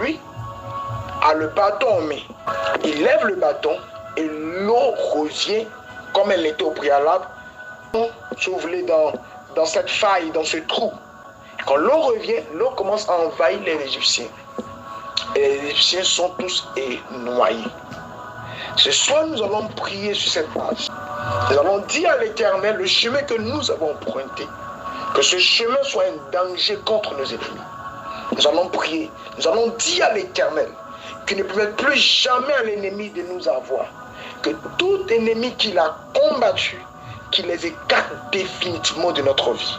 lui a le bâton en main. Il lève le bâton et l'eau revient comme elle était au préalable, s'ouvrir dans cette faille, dans ce trou. Quand l'eau revient, l'eau commence à envahir les Égyptiens. Et les Égyptiens sont tous noyés. Ce soir, nous allons prier sur cette base. Nous allons dire à l'Éternel le chemin que nous avons emprunté, que ce chemin soit un danger contre nos ennemis. Nous allons prier, nous allons dire à l'Éternel qu'il ne permette plus jamais à l'ennemi de nous avoir, que tout ennemi qu'il a combattu, qu'il les écarte définitivement de notre vie.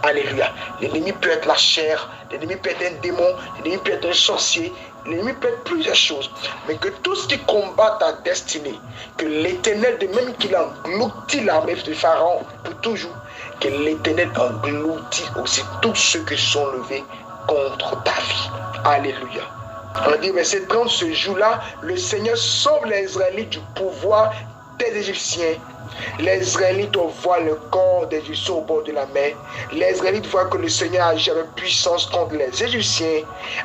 Alléluia. L'ennemi peut être la chair, l'ennemi peut être un démon, l'ennemi peut être un sorcier, l'ennemi peut être plusieurs choses. Mais que tout ce qui combat ta destinée, que l'Éternel, de même qu'il engloutit l'armée de Pharaon pour toujours, que l'Éternel engloutit aussi tous ceux qui sont levés contre ta vie. Alléluia. On dit verset 30, ce jour-là, le Seigneur sauve les Israélites du pouvoir des Égyptiens. Les Israélites voient le corps des Égyptiens au bord de la mer. Les Israélites voient que le Seigneur agit avec puissance contre les Égyptiens.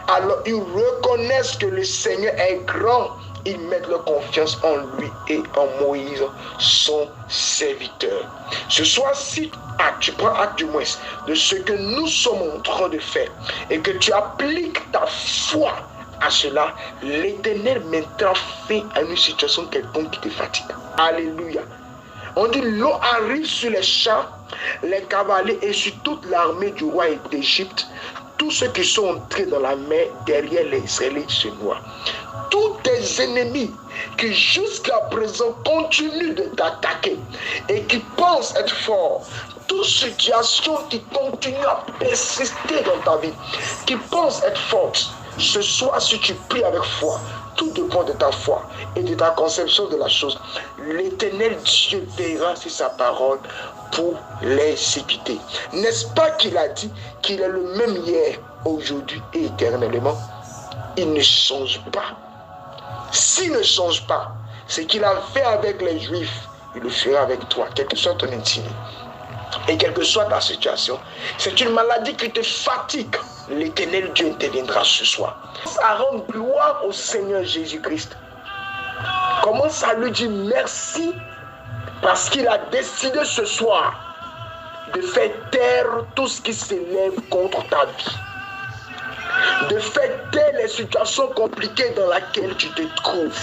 Alors ils reconnaissent que le Seigneur est grand. Ils mettent leur confiance en lui et en Moïse, son serviteur. Ce soir, si tu prends acte du moins de ce que nous sommes en train de faire et que tu appliques ta foi à cela, l'Éternel mettra fin à une situation quelconque qui te fatigue. Alléluia. On dit l'eau arrive sur les chars, les cavaliers et sur toute l'armée du roi d'Égypte. Tous ceux qui sont entrés dans la mer derrière les Israélites se noient. Tous tes ennemis qui jusqu'à présent continuent de t'attaquer et qui pensent être forts, toute situation qui continue à persister dans ta vie, qui pensent être forte, ce soir, si tu pries avec foi, tout dépend de ta foi et de ta conception de la chose. L'Éternel Dieu veillera sur sa parole pour l'exécuter. N'est-ce pas qu'il a dit qu'il est le même hier, aujourd'hui et éternellement? Il ne change pas. S'il ne change pas, ce qu'il a fait avec les Juifs, il le fera avec toi, quelle que soit ton intimité. Et quelle que soit ta situation, c'est une maladie qui te fatigue. L'Éternel Dieu interviendra ce soir. À rendre gloire au Seigneur Jésus-Christ. Commence à lui dire merci parce qu'il a décidé ce soir de faire taire tout ce qui s'élève contre ta vie. De faire taire les situations compliquées dans lesquelles tu te trouves.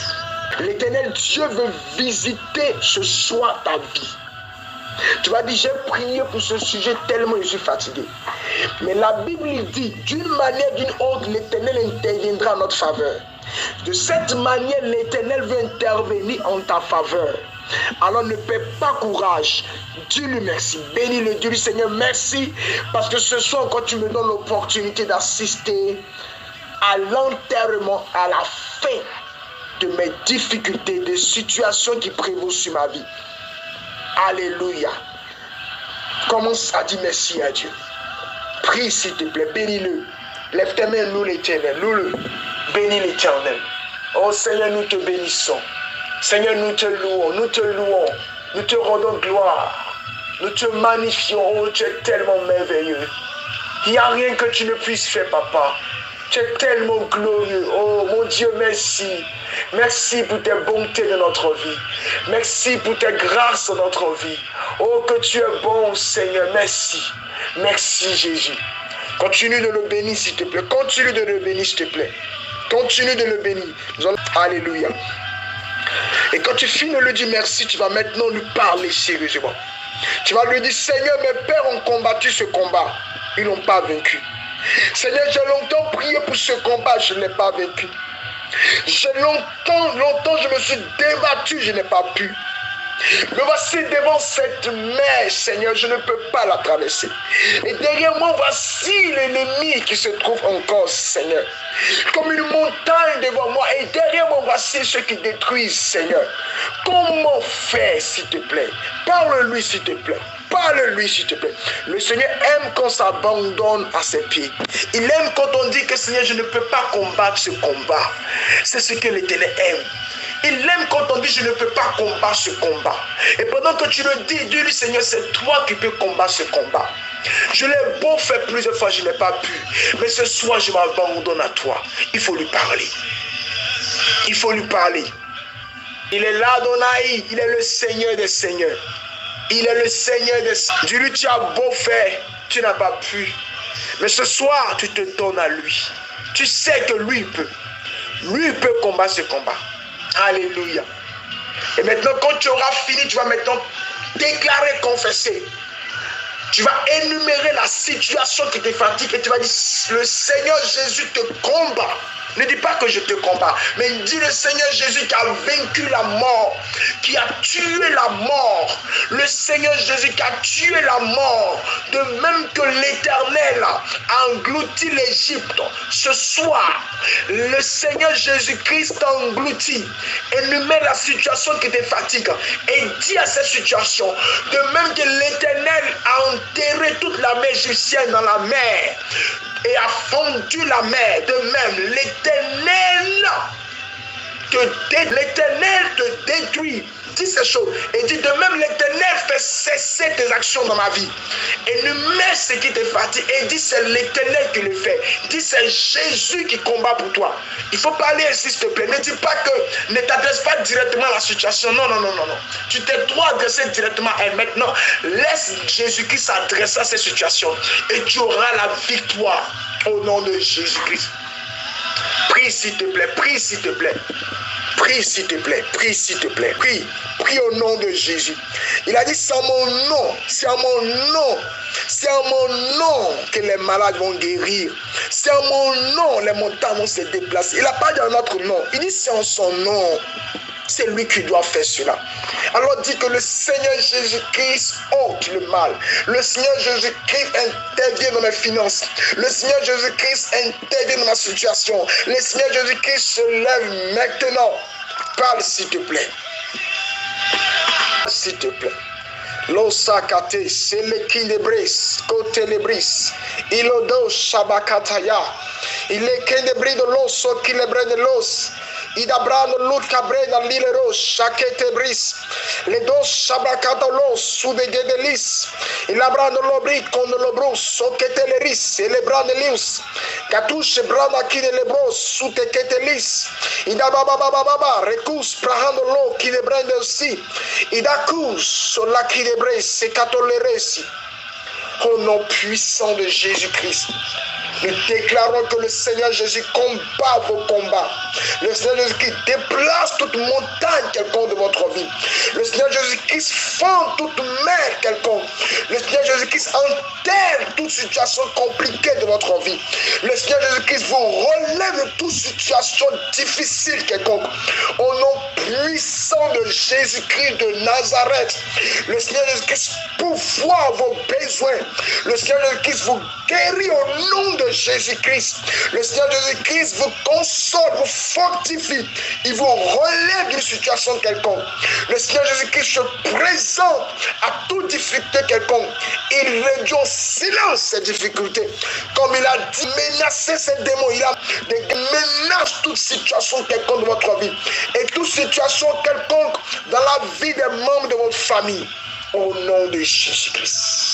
L'Éternel Dieu veut visiter ce soir ta vie. Tu vas dire, j'ai prié pour ce sujet tellement je suis fatigué. Mais la Bible dit, d'une manière ou d'une autre, l'Éternel interviendra en notre faveur. De cette manière, l'Éternel veut intervenir en ta faveur. Alors ne perds pas courage. Dis-lui merci. Bénis-le, dis-lui Seigneur, merci. Parce que ce soir, quand tu me donnes l'opportunité d'assister à l'enterrement, à la fin de mes difficultés, des situations qui prévaut sur ma vie. Alléluia. Commence à dire merci à Dieu. Prie s'il te plaît, bénis-le. Lève tes mains, loue l'Éternel, loue-le. Bénis l'Éternel. Oh Seigneur, nous te bénissons. Seigneur, nous te louons, nous te rendons gloire. Nous te magnifions, oh tu es tellement merveilleux. Il n'y a rien que tu ne puisses faire, papa. Tu es tellement glorieux. Oh mon Dieu, merci. Merci pour tes bontés de notre vie. Merci pour tes grâces dans notre vie. Oh, que tu es bon, Seigneur. Merci. Merci, Jésus. Continue de le bénir, s'il te plaît. Continue de le bénir, s'il te plaît. Continue de le bénir. Alléluia. Et quand tu finis de lui dire merci, tu vas maintenant lui parler sérieusement. Tu vas lui dire, Seigneur, mes pères ont combattu ce combat. Ils n'ont pas vaincu. Seigneur, j'ai longtemps prié pour ce combat, je ne l'ai pas vaincu. J'ai longtemps, je me suis débattu, je n'ai pas pu. Me voici devant cette mer, Seigneur, je ne peux pas la traverser. Et derrière moi, voici l'ennemi qui se trouve encore, Seigneur. Comme une montagne devant moi. Et derrière moi, voici ceux qui détruisent, Seigneur. Comment faire, s'il te plaît? Parle-lui, s'il te plaît. Parle-lui, s'il te plaît. Le Seigneur aime quand on s'abandonne à ses pieds. Il aime quand on dit que, Seigneur, je ne peux pas combattre ce combat. C'est ce que l'Éternel aime. Il aime quand on dit je ne peux pas combattre ce combat. Et pendant que tu le dis, dis-lui Seigneur, c'est toi qui peux combattre ce combat. Je l'ai beau faire plusieurs fois, je n'ai pas pu. Mais ce soir, je m'abandonne à toi. Il faut lui parler. Il faut lui parler. Il est là, Adonai. Il est le Seigneur des Seigneurs. Il est le Seigneur des Seigneurs. Dis-lui, tu as beau faire, tu n'as pas pu. Mais ce soir, tu te donnes à lui. Tu sais que lui, il peut. Lui, il peut combattre ce combat. Alléluia. Et maintenant, quand tu auras fini, tu vas maintenant déclarer, confesser. Tu vas énumérer la situation qui te fatigue et tu vas dire, le Seigneur Jésus te combat. Ne dis pas que je te combats, mais dis le Seigneur Jésus qui a vaincu la mort, qui a tué la mort. Le Seigneur Jésus qui a tué la mort, de même que l'Éternel a englouti l'Égypte. Ce soir, le Seigneur Jésus-Christ t'a englouti. Énumère la situation qui te fatigue et dis à cette situation, de même que l'Éternel a enterré toute la mer égyptienne dans la mer, et a fondu la mer. De même, l'Éternel te détruit. Dis ces choses. Et dis de même, l'Éternel fait cesser tes actions dans ma vie. Énumère ce qui te fatigue. Et dis c'est l'Éternel qui le fait. Dis c'est Jésus qui combat pour toi. Il faut parler ainsi, s'il te plaît. Ne dis pas que ne t'adresse pas directement à la situation. Non. Tu t'es droit adresser directement à elle. Maintenant, laisse Jésus-Christ s'adresser à cette situation. Et tu auras la victoire au nom de Jésus-Christ. Prie s'il te plaît. Prie s'il te plaît. Prie s'il te plaît, prie s'il te plaît, prie au nom de Jésus. Il a dit c'est en mon nom, c'est en mon nom, c'est en mon nom que les malades vont guérir. C'est en mon nom les montagnes vont se déplacer. Il n'a pas dit en notre nom, il dit c'est en son nom. C'est lui qui doit faire cela. Alors dit que le Seigneur Jésus-Christ ôte le mal. Le Seigneur Jésus-Christ intervient dans mes finances. Le Seigneur Jésus-Christ intervient dans ma situation. Le Seigneur Jésus-Christ se lève maintenant. Parle s'il te plaît. S'il te plaît. Losakate, selekindebris, kotelebris, ilodo shabakataya, ilekendebri de l'osso qui lebre de l'os. Idabrano lut cabrena lileros chaquetebris les dos sabacatalos sous de gedelis ilabrano lobrit con lobrus soqueteleris et les bras de lius catouche brana qui de lebros sous te ketelis idababababa recus prahando lo qui de brende aussi idacus sola qui de bres se catoleresi. Au nom puissant de Jésus-Christ, nous déclarons que le Seigneur Jésus combat vos combats. Le Seigneur Jésus-Christ déplace toute montagne quelconque de votre vie. Le Seigneur Jésus-Christ fend toute mer quelconque. Le Seigneur Jésus-Christ enterre toute situation compliquée de votre vie. Le Seigneur Jésus-Christ vous relève de toute situation difficile quelconque. Au nom puissant de Jésus-Christ de Nazareth, le Seigneur Jésus-Christ pourvoit vos besoins. Le Seigneur Jésus-Christ vous guérit au nom de Jésus-Christ. Le Seigneur Jésus-Christ vous console, vous fortifie. Il vous relève d'une situation quelconque. Le Seigneur Jésus-Christ se présente à toute difficulté quelconque. Il réduit au silence ces difficultés. Comme il a dit, menacez ces démons. Il a menace toute situation quelconque de votre vie. Et toute situation quelconque dans la vie des membres de votre famille. Au nom de Jésus-Christ.